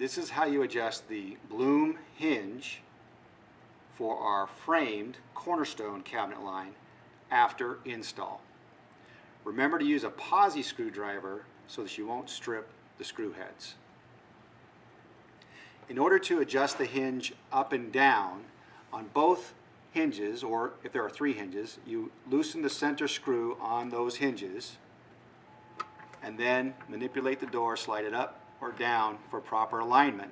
This is how you adjust the Blum hinge for our framed cornerstone cabinet line after install. Remember to use a posi screwdriver so that you won't strip the screw heads. In order to adjust the hinge up and down on both hinges, or if there are 3 hinges, you loosen the center screw on those hinges and then manipulate the door, slide it up or down for proper alignment.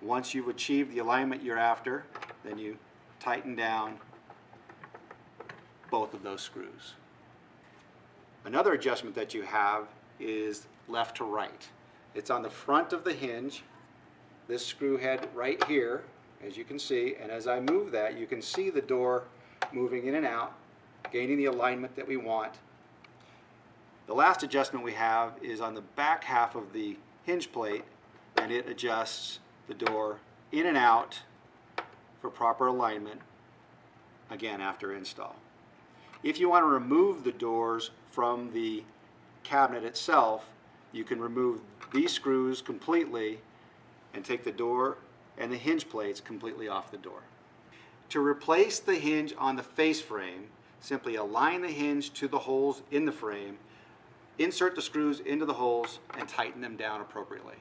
Once you've achieved the alignment you're after, then you tighten down both of those screws. Another adjustment that you have is left to right. It's on the front of the hinge, this screw head right here, as you can see, and as I move that, you can see the door moving in and out, gaining the alignment that we want. The last adjustment we have is on the back half of the hinge plate, and it adjusts the door in and out for proper alignment, again after install. If you want to remove the doors from the cabinet itself, you can remove these screws completely and take the door and the hinge plates completely off the door. To replace the hinge on the face frame, simply align the hinge to the holes in the frame, insert the screws into the holes, and tighten them down appropriately.